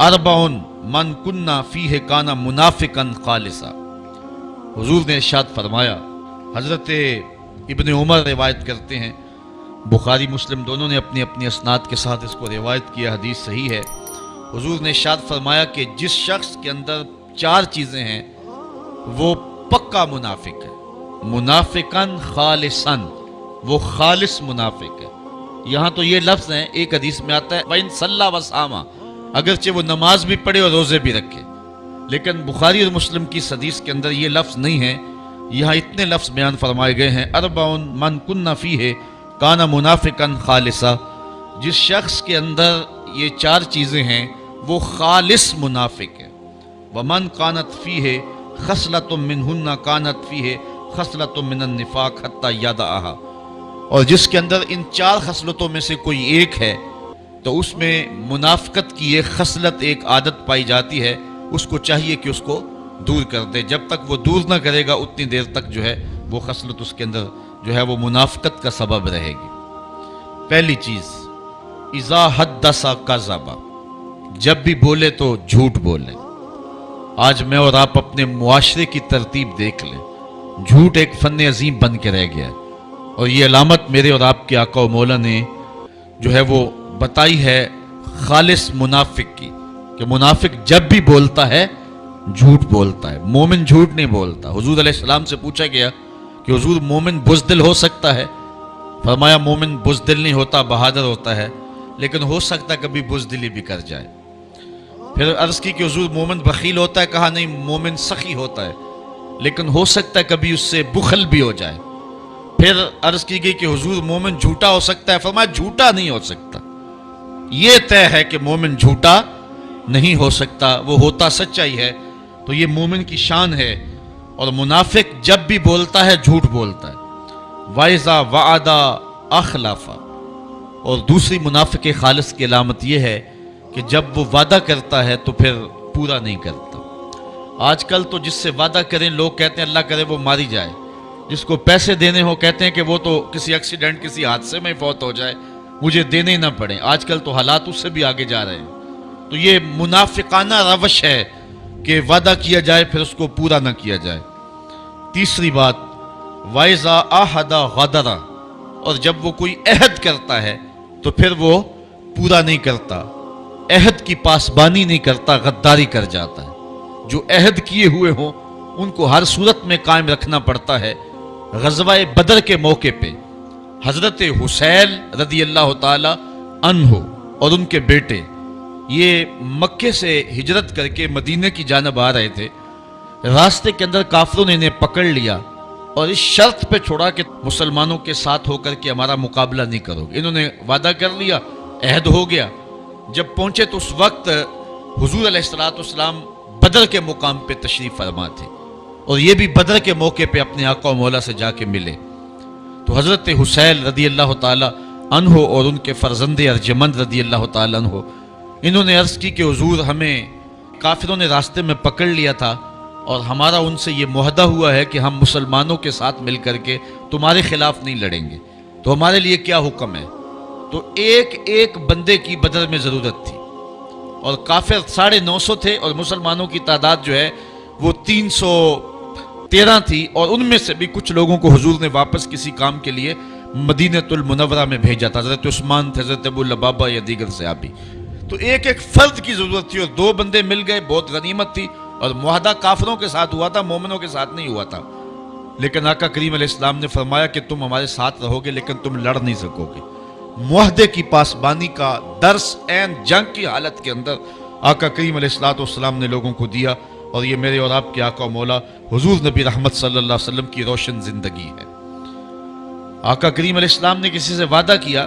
اربعن من کننا فیہ کانا منافقا خالصا۔ حضور نے ارشاد فرمایا، حضرت ابن عمر روایت کرتے ہیں، بخاری مسلم دونوں نے اپنی اپنی اسناد کے ساتھ اس کو روایت کیا، حدیث صحیح ہے۔ حضور نے ارشاد فرمایا کہ جس شخص کے اندر 4 چیزیں ہیں وہ پکا منافق ہے، منافقاً خالصاً، وہ خالص منافق ہے۔ یہاں تو یہ لفظ ہیں، ایک حدیث میں آتا ہے وَإِن صَلَّى وَصَامَ، اگرچہ وہ نماز بھی پڑھے اور روزے بھی رکھے، لیکن بخاری اور مسلم کی حدیث کے اندر یہ لفظ نہیں ہے۔ یہاں اتنے لفظ بیان فرمائے گئے ہیں، اربعن من کننا فیہ کانا منافقاً خالصا، جس شخص کے اندر یہ 4 چیزیں ہیں وہ خالص منافق ہے۔ ومن کانت فیہ خصلۃ منہن کانت فیہ خصلۃ من النفاق حتی یدعھا، اور جس کے اندر ان 4 خصلتوں میں سے کوئی ایک ہے تو اس میں منافقت کی ایک خصلت، ایک عادت پائی جاتی ہے، اس کو چاہیے کہ اس کو دور کر دے۔ جب تک وہ دور نہ کرے گا اتنی دیر تک جو ہے وہ خصلت اس کے اندر جو ہے وہ منافقت کا سبب رہے گی۔ پہلی چیز، اذا حدث کذب، جب بھی بولے تو جھوٹ بولے۔ آج میں اور آپ اپنے معاشرے کی ترتیب دیکھ لیں، جھوٹ ایک فن عظیم بن کے رہ گیا ہے، اور یہ علامت میرے اور آپ کے آقا و مولا نے جو ہے وہ بتائی ہے خالص منافق کی، کہ منافق جب بھی بولتا ہے جھوٹ بولتا ہے، مومن جھوٹ نہیں بولتا۔ حضور علیہ السلام سے پوچھا گیا کہ حضور مومن بزدل ہو سکتا ہے؟ فرمایا مومن بزدل نہیں ہوتا، بہادر ہوتا ہے، لیکن ہو سکتا ہے کبھی بزدلی بھی کر جائے۔ پھر عرض کی کہ حضور مومن بخیل ہوتا ہے؟ کہا نہیں، مومن سخی ہوتا ہے، لیکن ہو سکتا ہے کبھی اس سے بخل بھی ہو جائے۔ پھر عرض کی گئی کہ حضور مومن جھوٹا ہو سکتا ہے؟ فرمایا جھوٹا نہیں ہو سکتا، یہ طے ہے کہ مومن جھوٹا نہیں ہو سکتا، وہ ہوتا سچائی ہے۔ تو یہ مومن کی شان ہے، اور منافق جب بھی بولتا ہے جھوٹ بولتا ہے۔ وَإِذَا وَعَدَ أَخْلَفَ، اور دوسری منافق خالص کی علامت یہ ہے کہ جب وہ وعدہ کرتا ہے تو پھر پورا نہیں کرتا۔ آج کل تو جس سے وعدہ کریں لوگ کہتے ہیں اللہ کرے وہ ماری جائے، جس کو پیسے دینے ہو کہتے ہیں کہ وہ تو کسی ایکسیڈنٹ، کسی حادثے میں فوت ہو جائے، مجھے دینے نہ پڑیں۔ آج کل تو حالات اس سے بھی آگے جا رہے ہیں۔ تو یہ منافقانہ روش ہے کہ وعدہ کیا جائے پھر اس کو پورا نہ کیا جائے۔ تیسری بات، وَإِذَا عَاهَدَ غَدَرَ، اور جب وہ کوئی عہد کرتا ہے تو پھر وہ پورا نہیں کرتا، عہد کی پاسبانی نہیں کرتا، غداری کر جاتا ہے۔ جو عہد کیے ہوئے ہوں ان کو ہر صورت میں قائم رکھنا پڑتا ہے۔ غزوہ بدر کے موقع پہ حضرت حسین رضی اللہ تعالی عنہ اور ان کے بیٹے یہ مکے سے ہجرت کر کے مدینے کی جانب آ رہے تھے۔ راستے کے اندر کافروں نے انہیں پکڑ لیا اور اس شرط پہ چھوڑا کہ مسلمانوں کے ساتھ ہو کر کے ہمارا مقابلہ نہیں کرو گے۔ انہوں نے وعدہ کر لیا، عہد ہو گیا۔ جب پہنچے تو اس وقت حضور علیہ السلام بدر کے مقام پہ تشریف فرما تھے، اور یہ بھی بدر کے موقع پہ اپنے آقا و مولا سے جا کے ملے۔ تو حضرت حسین رضی اللہ تعالی عنہ اور ان کے فرزند ارجمند رضی اللہ تعالی عنہ، انہوں نے عرض کی کہ حضور ہمیں کافروں نے راستے میں پکڑ لیا تھا، اور ہمارا ان سے یہ معاہدہ ہوا ہے کہ ہم مسلمانوں کے ساتھ مل کر کے تمہارے خلاف نہیں لڑیں گے، تو ہمارے لیے کیا حکم ہے؟ تو ایک ایک بندے کی بدر میں ضرورت تھی، اور کافر 950 تھے اور مسلمانوں کی تعداد جو ہے وہ 313 تھی، اور ان میں سے بھی کچھ لوگوں کو حضور نے واپس کسی کام کے لیے مدینہ المنورہ میں بھیجا تھا۔ حضرت عثمان تھے، حضرت ابو لبابہ یا دیگر صحابی۔ تو ایک ایک فرد کی ضرورت تھی، اور 2 بندے مل گئے، بہت غنیمت تھی، اور معاہدہ کافروں کے ساتھ ہوا تھا، مومنوں کے ساتھ نہیں ہوا تھا۔ لیکن آقا کریم علیہ السلام نے فرمایا کہ تم ہمارے ساتھ رہو گے لیکن تم لڑ نہیں سکو گے۔ معاہدے کی پاسبانی کا درس عین جنگ کی حالت کے اندر آقا کریم علیہ السلام نے لوگوں کو دیا، اور یہ میرے اور آپ کے آقا و مولا حضور نبی رحمت صلی اللہ علیہ وسلم کی روشن زندگی ہے۔ آقا کریم علیہ السلام نے کسی سے وعدہ کیا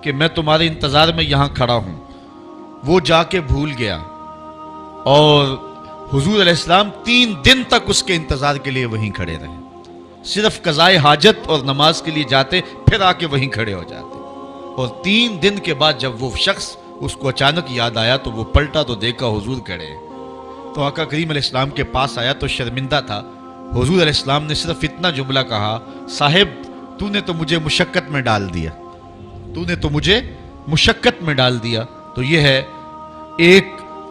کہ میں تمہارے انتظار میں یہاں کھڑا ہوں، وہ جا کے بھول گیا، اور حضور علیہ السلام 3 دن تک اس کے انتظار کے لیے وہیں کھڑے رہے، صرف قضائے حاجت اور نماز کے لیے جاتے، پھر آ کے وہیں کھڑے ہو جاتے، اور 3 دن کے بعد جب وہ شخص اس کو اچانک یاد آیا تو وہ پلٹا تو دیکھا حضور کھڑے ہیں۔ تو آقا کریم علیہ السلام کے پاس آیا تو شرمندہ تھا۔ حضور علیہ السلام نے صرف اتنا جملہ کہا، صاحب تو نے تو مجھے مشقت میں ڈال دیا، تو نے تو مجھے مشقت میں ڈال دیا۔ تو یہ ہے ایک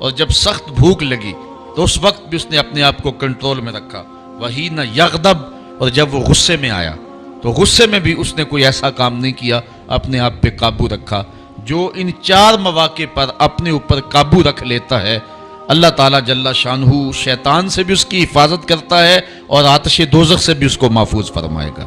اور جب سخت بھوک لگی تو اس وقت بھی اس نے اپنے آپ کو کنٹرول میں رکھا، وہی نہ یغضب، اور جب وہ غصے میں آیا تو غصے میں بھی اس نے کوئی ایسا کام نہیں کیا، اپنے آپ پہ قابو رکھا۔ جو ان 4 مواقع پر اپنے اوپر قابو رکھ لیتا ہے، اللہ تعالیٰ جل شانہ شیطان سے بھی اس کی حفاظت کرتا ہے اور آتش دوزخ سے بھی اس کو محفوظ فرمائے گا۔